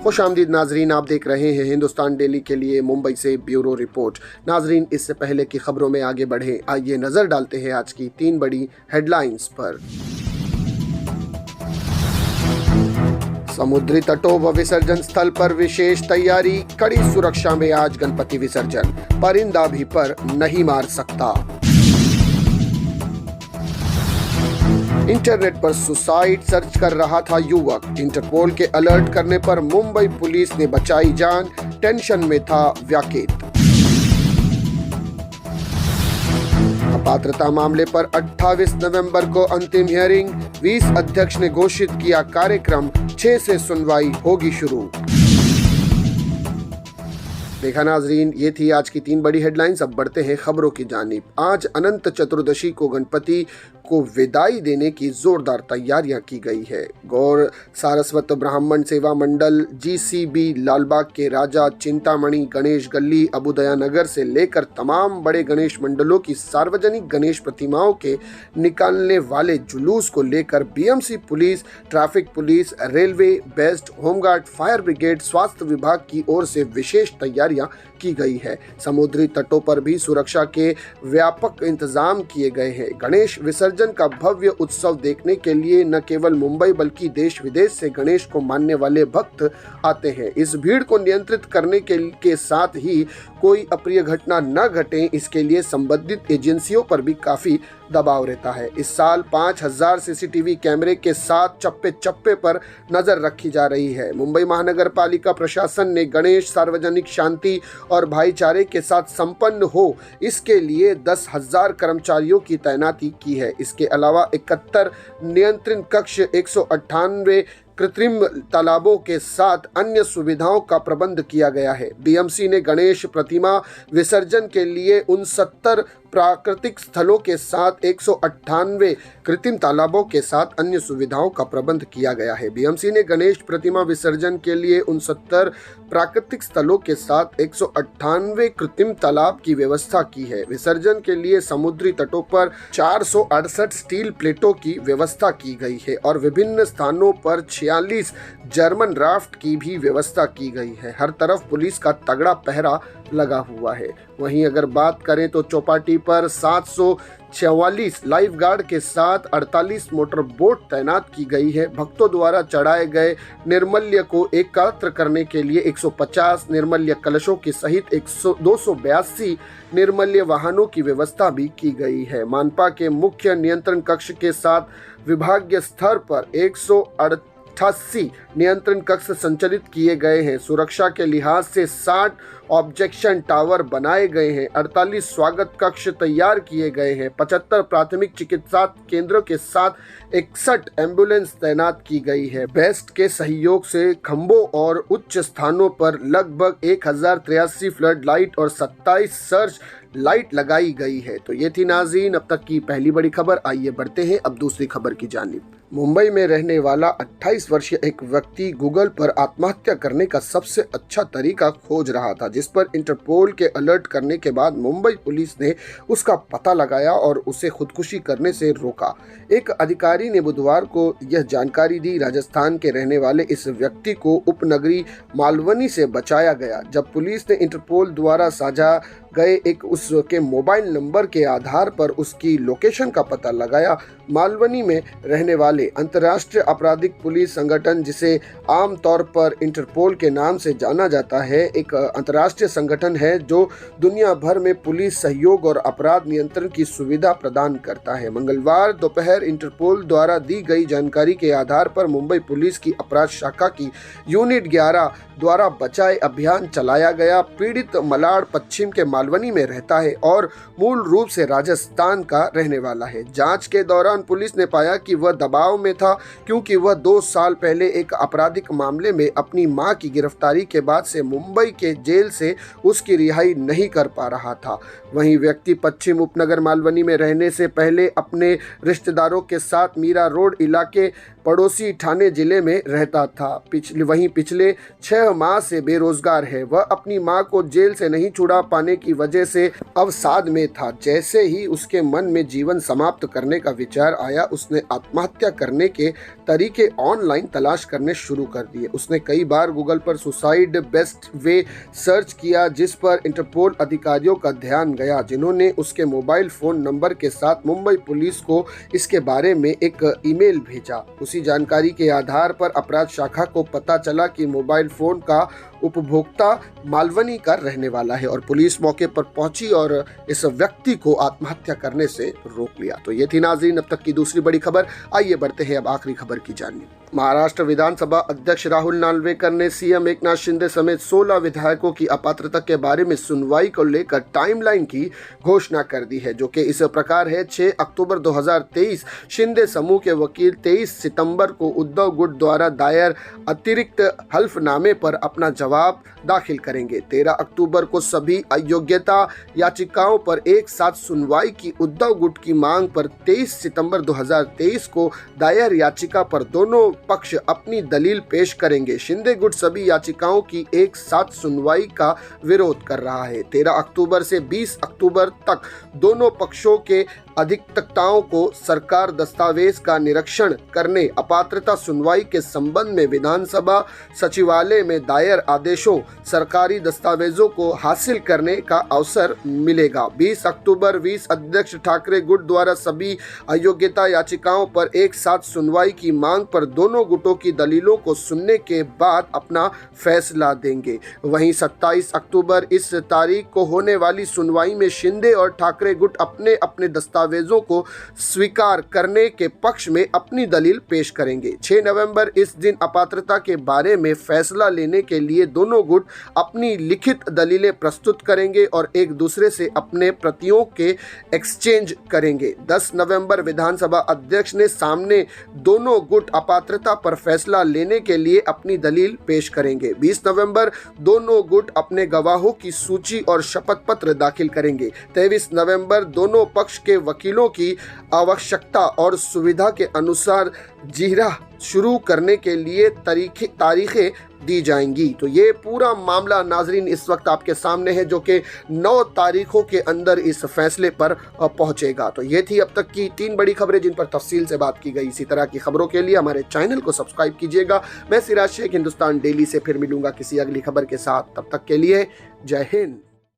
खुशामदीद नाजरीन, आप देख रहे हैं हिंदुस्तान डेली के लिए मुंबई से ब्यूरो रिपोर्ट। नाजरीन, इससे पहले की खबरों में आगे बढ़े, आइए नजर डालते हैं आज की 3 बड़ी हेडलाइंस पर। समुद्री तटों व विसर्जन स्थल पर विशेष तैयारी, कड़ी सुरक्षा में आज गणपति विसर्जन, परिंदा भी पर नहीं मार सकता। इंटरनेट पर सुसाइड सर्च कर रहा था युवक, इंटरपोल के अलर्ट करने पर मुंबई पुलिस ने बचाई जान, टेंशन में था व्याकेत। अपात्रता मामले पर 28 नवंबर को अंतिम हियरिंग, 20 अध्यक्ष ने घोषित किया कार्यक्रम, 6 से सुनवाई होगी शुरू। देखा नाजरीन, ये थी आज की 3 बड़ी हेडलाइंस। अब बढ़ते हैं खबरों की जानिब। आज अनंत चतुर्दशी को गणपति को विदाई देने की जोरदार तैयारियां की गई है। गौर सारस्वत ब्राह्मण सेवा मंडल, जीसीबी, लालबाग के राजा, चिंतामणि, गणेश गली, अबुदया नगर से लेकर तमाम बड़े गणेश मंडलों की सार्वजनिक गणेश प्रतिमाओं के निकालने वाले जुलूस को लेकर BMC police, traffic police, railway, best, home guard, fire brigade, स्वास्थ्य विभाग की ओर से विशेष तैयारियां की गई है। समुद्री तटों पर भी सुरक्षा के व्यापक इंतजाम किए गए हैं। गणेश विसर्जन का भव्य उत्सव देखने के लिए न केवल मुंबई बल्कि देश विदेश से गणेश को मानने वाले भक्त आते हैं। इस भीड़ को नियंत्रित करने के साथ ही कोई अप्रिय घटना न घटे, इसके लिए संबंधित एजेंसियों पर भी काफी दबाव रहता है। इस साल 5000 सीसीटीवी कैमरे के साथ चप्पे चप्पे पर नजर रखी जा रही है। मुंबई महानगर पालिका प्रशासन ने गणेश सार्वजनिक शांति और भाईचारे के साथ संपन्न हो, इसके लिए 10,000 कर्मचारियों की तैनाती की है। इसके अलावा 71 नियंत्रण कक्ष, 198 कृत्रिम तालाबों के साथ अन्य सुविधाओं का प्रबंध किया गया है। बीएमसी ने गणेश प्रतिमा विसर्जन के लिए 69 प्राकृतिक स्थलों के साथ 198 कृत्रिम तालाबों के साथ अन्य सुविधाओं का प्रबंध किया गया है। बीएमसी ने गणेश प्रतिमा विसर्जन के लिए 69 प्राकृतिक स्थलों के साथ 198 कृत्रिम तालाब की व्यवस्था की है। विसर्जन के लिए समुद्री तटों पर 468 स्टील प्लेटों की व्यवस्था की गई है और विभिन्न स्थानों पर 46 जर्मन राफ्ट की भी व्यवस्था की गई है। हर तरफ पुलिस का तगड़ा पहरा लगा हुआ है। वहीं अगर बात करें तो चौपाटी पर 744 लाइफ गार्ड के साथ 48 मोटर बोट तैनात की गई है। भक्तों द्वारा चढ़ाए गए निर्मल्य को एकत्र करने के लिए 150 निर्मल्य कलशों के सहित 282 निर्मल्य वाहनों की व्यवस्था भी की गई है। मानपा के मुख्य नियंत्रण कक्ष के साथ विभागीय स्तर पर 188 नियंत्रण कक्ष संचालित किए गए हैं। सुरक्षा के लिहाज से 60 ऑब्जेक्शन टावर बनाए गए हैं, 48 स्वागत कक्ष तैयार किए गए हैं, 75 प्राथमिक चिकित्सा केंद्रों के साथ 61 एम्बुलेंस तैनात की गई है। बेस्ट के सहयोग से खंभों और उच्च स्थानों पर लगभग 1083 फ्लड लाइट और 27 सर्च लाइट लगाई गई है। तो ये थी नाज़रीन अब तक की पहली बड़ी खबर। आइए बढ़ते हैं अब दूसरी खबर की जानिब। मुंबई में रहने वाला 28 वर्षीय एक व्यक्ति गूगल पर आत्महत्या करने का सबसे अच्छा तरीका खोज रहा था, जिस पर इंटरपोल के अलर्ट करने के बाद मुंबई पुलिस ने उसका पता लगाया और उसे खुदकुशी करने से रोका। एक अधिकारी ने बुधवार को यह जानकारी दी। राजस्थान के रहने वाले इस व्यक्ति को उपनगरी मालवनी से बचाया गया। जब पुलिस ने इंटरपोल द्वारा साझा गए एक उसके मोबाइल नंबर के आधार पर उसकी लोकेशन का पता लगाया। मालवनी में रहने वाले अंतर्राष्ट्रीय आपराधिक पुलिस संगठन, जिसे आमतौर पर इंटरपोल के नाम से जाना जाता है, एक अंतर्राष्ट्रीय संगठन है जो दुनिया भर में पुलिस सहयोग और अपराध नियंत्रण की सुविधा प्रदान करता है। मंगलवार दोपहर इंटरपोल द्वारा दी गई जानकारी के आधार पर मुंबई पुलिस की अपराध शाखा की यूनिट 11 द्वारा बचाए अभियान चलाया गया। पीड़ित मलाड पश्चिम के मालवनी में रहता है और मूल रूप से राजस्थान का रहने वाला है। जांच के दौरान पुलिस ने पाया कि वह दबाव में था, क्योंकि वह 2 साल पहले एक आपराधिक मामले में अपनी मां की गिरफ्तारी के बाद से मुंबई के जेल से उसकी रिहाई नहीं कर पा रहा था। वहीं व्यक्ति पश्चिम उपनगर मालवनी में रहने से पहले अपने रिश्तेदारों के साथ मीरा रोड इलाके पड़ोसी ठाणे जिले में रहता था। वहीं पिछले 6 माह से बेरोजगार है। वह अपनी मां को जेल से नहीं छुड़ा पाने की वजह से अवसाद में था। जैसे ही उसके मन में जीवन समाप्त करने का विचार आया, उसने आत्महत्या करने के तरीके ऑनलाइन तलाश करने शुरू कर दिए। उसने कई बार गूगल पर सुसाइड बेस्ट वे सर्च किया, जिस पर इंटरपोल अधिकारियों का ध्यान गया, जिन्होंने उसके मोबाइल फोन नंबर के साथ मुंबई पुलिस को इसके बारे में एक ईमेल भेजा। उसी जानकारी के आधार पर अपराध शाखा को पता चला कि मोबाइल फोन का उपभोक्ता मालवनी का रहने वाला है और पुलिस मौके पर पहुंची और इस व्यक्ति को आत्महत्या करने से रोक लिया। तो ये थी नाज़रीन अब तक की दूसरी बड़ी खबर। आइए बढ़ते हैं अब आखिरी खबर की जानिए। महाराष्ट्र विधानसभा अध्यक्ष राहुल नार्वेकर ने सीएम एकनाथ शिंदे समेत 16 विधायकों की अपात्रता के बारे में सुनवाई को लेकर टाइमलाइन की घोषणा कर दी है, जो कि इस प्रकार है। 6 अक्टूबर 2023 शिंदे समूह के वकील 23 सितंबर को उद्धव गुट द्वारा दायर अतिरिक्त हल्फनामे पर अपना जवाब दाखिल करेंगे। 13 अक्टूबर को सभी अयोग्यता याचिकाओं पर एक साथ सुनवाई की उद्धव गुट की मांग पर 23 सितंबर 2023 को दायर याचिका पर दोनों पक्ष अपनी दलील पेश करेंगे। शिंदे गुट सभी याचिकाओं की एक साथ सुनवाई का विरोध कर रहा है। 13 अक्टूबर से 20 अक्टूबर तक दोनों पक्षों के अधिवक्ताओं को सरकार दस्तावेज का निरीक्षण करने, अपात्रता सुनवाई के संबंध में विधानसभा सचिवालय में दायर आदेशों, सरकारी दस्तावेजों को हासिल करने का अवसर मिलेगा। 20 अक्टूबर 20 अध्यक्ष ठाकरे गुट द्वारा सभी अयोग्यता याचिकाओं पर एक साथ सुनवाई की मांग पर दोनों गुटों की दलीलों को सुनने के बाद अपना फैसला देंगे। वहीं 27 अक्टूबर इस तारीख को होने वाली सुनवाई में शिंदे और ठाकरे गुट अपने अपने दस्तावेजों को स्वीकार करने के पक्ष में अपनी दलील पेश करेंगे। 6 नवंबर इस दिन अपात्रता के बारे में फैसला लेने के लिए दोनों गुट अपनी लिखित दलीलें प्रस्तुत करेंगे और एक दूसरे से अपने प्रतियों के एक्सचेंज करेंगे। 10 नवंबर विधानसभा अध्यक्ष ने सामने दोनों गुट अपात्रता पर फैसला लेने के लिए अपनी दलील पेश करेंगे। 20 नवंबर दोनों गुट अपने गवाहों की सूची और शपथ पत्र दाखिल करेंगे। 23 नवंबर दोनों पक्ष के वकीलों की आवश्यकता और सुविधा के अनुसार जिरह शुरू करने के लिए तारीखें दी जाएंगी। तो ये पूरा मामला नाजरीन इस वक्त आपके सामने है, जो कि 9 तारीखों के अंदर इस फैसले पर पहुंचेगा। तो ये थी अब तक की 3 बड़ी खबरें जिन पर तफसील से बात की गई। इसी तरह की खबरों के लिए हमारे चैनल को सब्सक्राइब कीजिएगा। मैं सिराज शेख हिंदुस्तान डेली से फिर मिलूंगा किसी अगली खबर के साथ। तब तक के लिए जय हिंद।